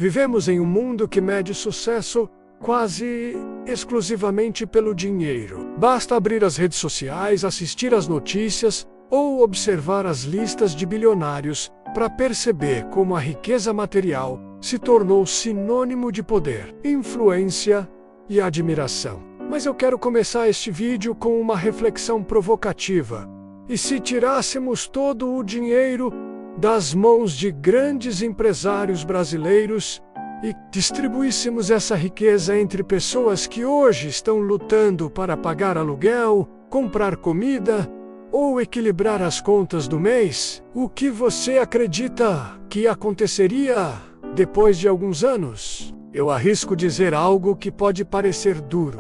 Vivemos em um mundo que mede sucesso quase exclusivamente pelo dinheiro. Basta abrir as redes sociais, assistir às notícias ou observar as listas de bilionários para perceber como a riqueza material se tornou sinônimo de poder, influência e admiração. Mas eu quero começar este vídeo com uma reflexão provocativa. E se tirássemos todo o dinheiro das mãos de grandes empresários brasileiros e distribuíssemos essa riqueza entre pessoas que hoje estão lutando para pagar aluguel, comprar comida ou equilibrar as contas do mês, o que você acredita que aconteceria depois de alguns anos? Eu arrisco dizer algo que pode parecer duro,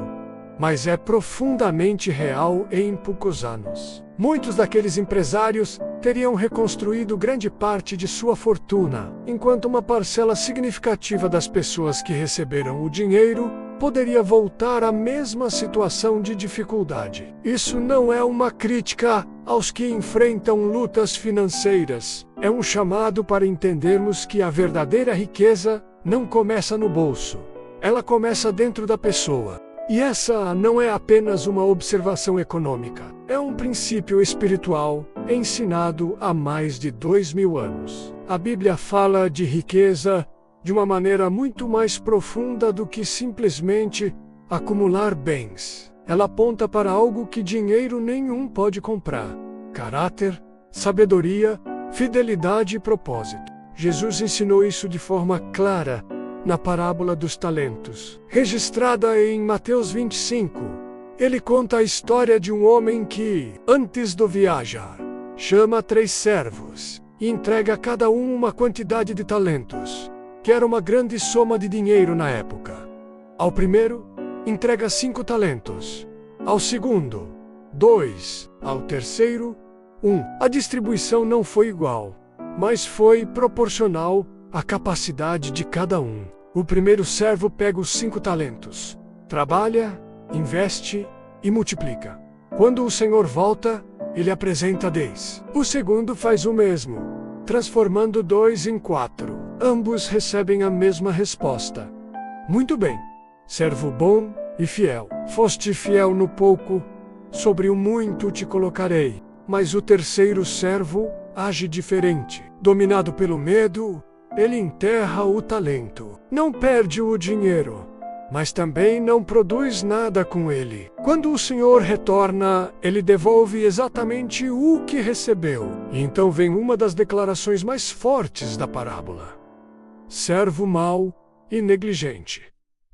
mas é profundamente real em poucos anos. Muitos daqueles empresários teriam reconstruído grande parte de sua fortuna, enquanto uma parcela significativa das pessoas que receberam o dinheiro poderia voltar à mesma situação de dificuldade. Isso não é uma crítica aos que enfrentam lutas financeiras. É um chamado para entendermos que a verdadeira riqueza não começa no bolso. Ela começa dentro da pessoa. E essa não é apenas uma observação econômica, é um princípio espiritual ensinado há mais de 2000 anos. A Bíblia fala de riqueza de uma maneira muito mais profunda do que simplesmente acumular bens. Ela aponta para algo que dinheiro nenhum pode comprar: caráter, sabedoria, fidelidade e propósito. Jesus ensinou isso de forma clara na parábola dos talentos, registrada em Mateus 25. Ele conta a história de um homem que, antes de viajar, chama 3 servos e entrega a cada um uma quantidade de talentos, que era uma grande soma de dinheiro na época. Ao primeiro, entrega 5 talentos. Ao segundo, 2. Ao terceiro, 1. A distribuição não foi igual, mas foi proporcional à capacidade de cada um. O primeiro servo pega os 5 talentos, trabalha, investe e multiplica. Quando o senhor volta, ele apresenta 10. O segundo faz o mesmo, transformando 2 em 4. Ambos recebem a mesma resposta: muito bem, servo bom e fiel. Foste fiel no pouco, sobre o muito te colocarei. Mas o terceiro servo age diferente. Dominado pelo medo, ele enterra o talento. Não perde o dinheiro, mas também não produz nada com ele. Quando o senhor retorna, ele devolve exatamente o que recebeu. E então vem uma das declarações mais fortes da parábola: servo mau e negligente.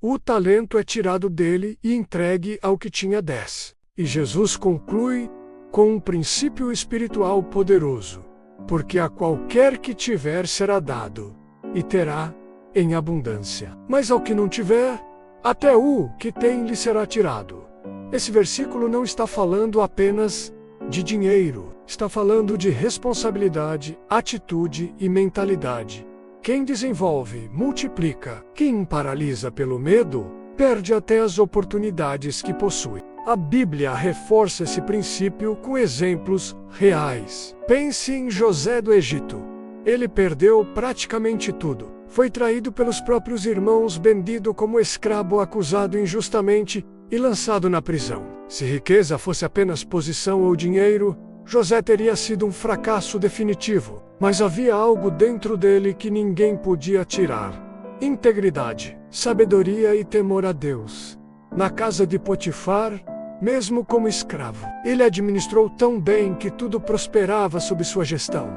O talento é tirado dele e entregue ao que tinha 10. E Jesus conclui com um princípio espiritual poderoso: porque a qualquer que tiver será dado, e terá em abundância. Mas ao que não tiver, até o que tem lhe será tirado. Esse versículo não está falando apenas de dinheiro, está falando de responsabilidade, atitude e mentalidade. Quem desenvolve, multiplica. Quem paralisa pelo medo, perde até as oportunidades que possui. A Bíblia reforça esse princípio com exemplos reais. Pense em José do Egito. Ele perdeu praticamente tudo. Foi traído pelos próprios irmãos, vendido como escravo, acusado injustamente e lançado na prisão. Se riqueza fosse apenas posição ou dinheiro, José teria sido um fracasso definitivo. Mas havia algo dentro dele que ninguém podia tirar: integridade, sabedoria e temor a Deus. Na casa de Potifar, mesmo como escravo, ele administrou tão bem que tudo prosperava sob sua gestão.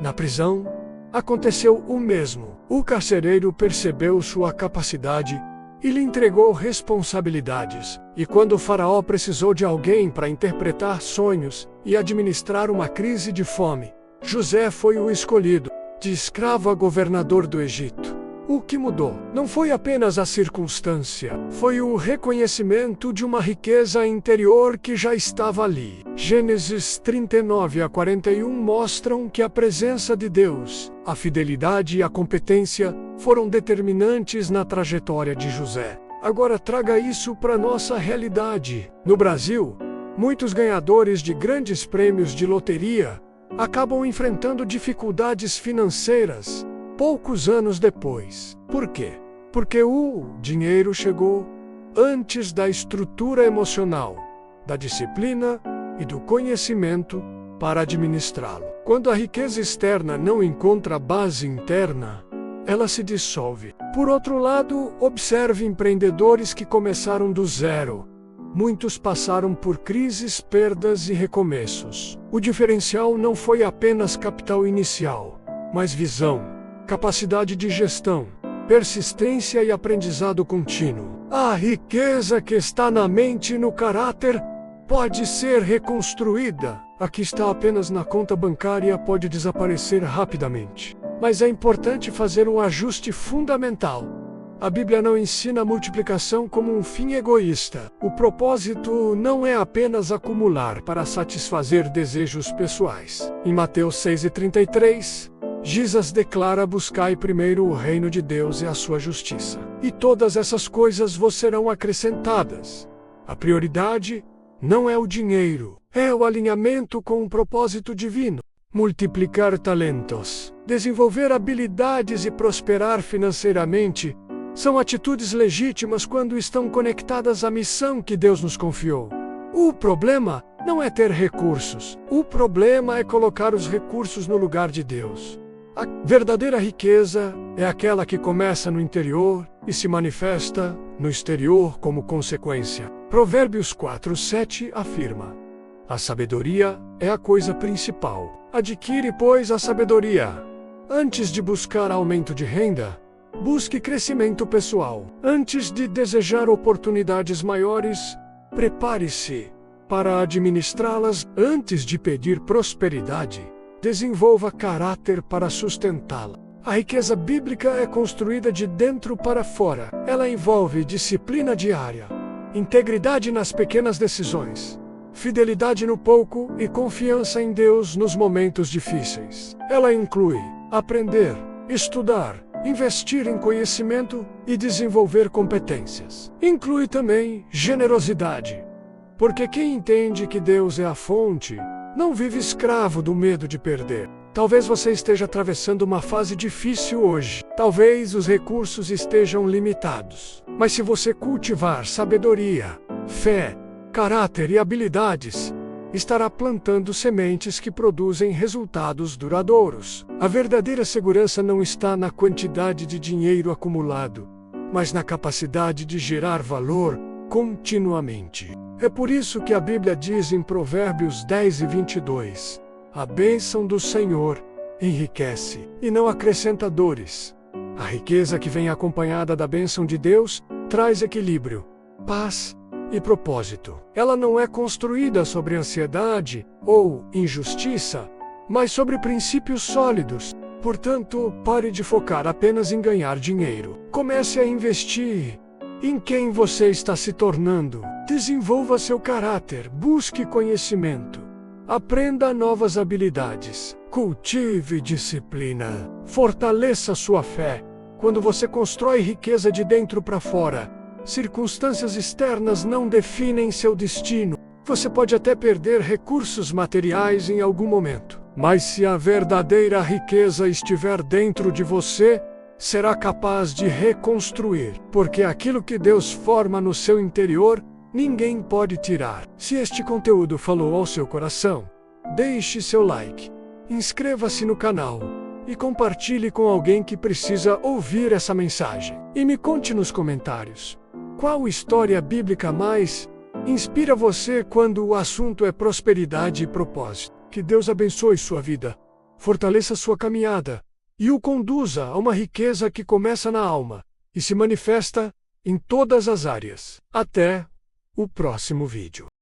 Na prisão, aconteceu o mesmo. O carcereiro percebeu sua capacidade e lhe entregou responsabilidades. E quando o faraó precisou de alguém para interpretar sonhos e administrar uma crise de fome, José foi o escolhido. De escravo a governador do Egito. O que mudou não foi apenas a circunstância, foi o reconhecimento de uma riqueza interior que já estava ali. Gênesis 39 a 41 mostram que a presença de Deus, a fidelidade e a competência foram determinantes na trajetória de José. Agora traga isso para nossa realidade. No Brasil, muitos ganhadores de grandes prêmios de loteria acabam enfrentando dificuldades financeiras poucos anos depois. Por quê? Porque o dinheiro chegou antes da estrutura emocional, da disciplina e do conhecimento para administrá-lo. Quando a riqueza externa não encontra base interna, ela se dissolve. Por outro lado, observe empreendedores que começaram do zero. Muitos passaram por crises, perdas e recomeços. O diferencial não foi apenas capital inicial, mas visão, capacidade de gestão, persistência e aprendizado contínuo. A riqueza que está na mente e no caráter pode ser reconstruída. A que está apenas na conta bancária pode desaparecer rapidamente. Mas é importante fazer um ajuste fundamental. A Bíblia não ensina a multiplicação como um fim egoísta. O propósito não é apenas acumular para satisfazer desejos pessoais. Em Mateus 6,33, Jesus declara: buscai primeiro o reino de Deus e a sua justiça, e todas essas coisas vos serão acrescentadas. A prioridade não é o dinheiro, é o alinhamento com o propósito divino. Multiplicar talentos, desenvolver habilidades e prosperar financeiramente são atitudes legítimas quando estão conectadas à missão que Deus nos confiou. O problema não é ter recursos. O problema é colocar os recursos no lugar de Deus. A verdadeira riqueza é aquela que começa no interior e se manifesta no exterior como consequência. Provérbios 4:7 afirma: a sabedoria é a coisa principal. Adquire, pois, a sabedoria. Antes de buscar aumento de renda, busque crescimento pessoal. Antes de desejar oportunidades maiores, prepare-se para administrá-las. Antes de pedir prosperidade, desenvolva caráter para sustentá-la. A riqueza bíblica é construída de dentro para fora. Ela envolve disciplina diária, integridade nas pequenas decisões, fidelidade no pouco e confiança em Deus nos momentos difíceis. Ela inclui aprender, estudar, investir em conhecimento e desenvolver competências. Inclui também generosidade, porque quem entende que Deus é a fonte não vive escravo do medo de perder. Talvez você esteja atravessando uma fase difícil hoje. Talvez os recursos estejam limitados. Mas se você cultivar sabedoria, fé, caráter e habilidades, estará plantando sementes que produzem resultados duradouros. A verdadeira segurança não está na quantidade de dinheiro acumulado, mas na capacidade de gerar valor continuamente. É por isso que a Bíblia diz em Provérbios 10:22, a bênção do Senhor enriquece e não acrescenta dores. A riqueza que vem acompanhada da bênção de Deus traz equilíbrio, paz e propósito. Ela não é construída sobre ansiedade ou injustiça, mas sobre princípios sólidos. Portanto, pare de focar apenas em ganhar dinheiro. Comece a investir em quem você está se tornando. Desenvolva seu caráter, busque conhecimento, aprenda novas habilidades, cultive disciplina, fortaleça sua fé. Quando você constrói riqueza de dentro para fora, circunstâncias externas não definem seu destino. Você pode até perder recursos materiais em algum momento, mas se a verdadeira riqueza estiver dentro de você, será capaz de reconstruir, porque aquilo que Deus forma no seu interior, ninguém pode tirar. Se este conteúdo falou ao seu coração, deixe seu like, inscreva-se no canal e compartilhe com alguém que precisa ouvir essa mensagem. E me conte nos comentários, qual história bíblica mais inspira você quando o assunto é prosperidade e propósito? Que Deus abençoe sua vida, fortaleça sua caminhada e o conduza a uma riqueza que começa na alma e se manifesta em todas as áreas. Até o próximo vídeo.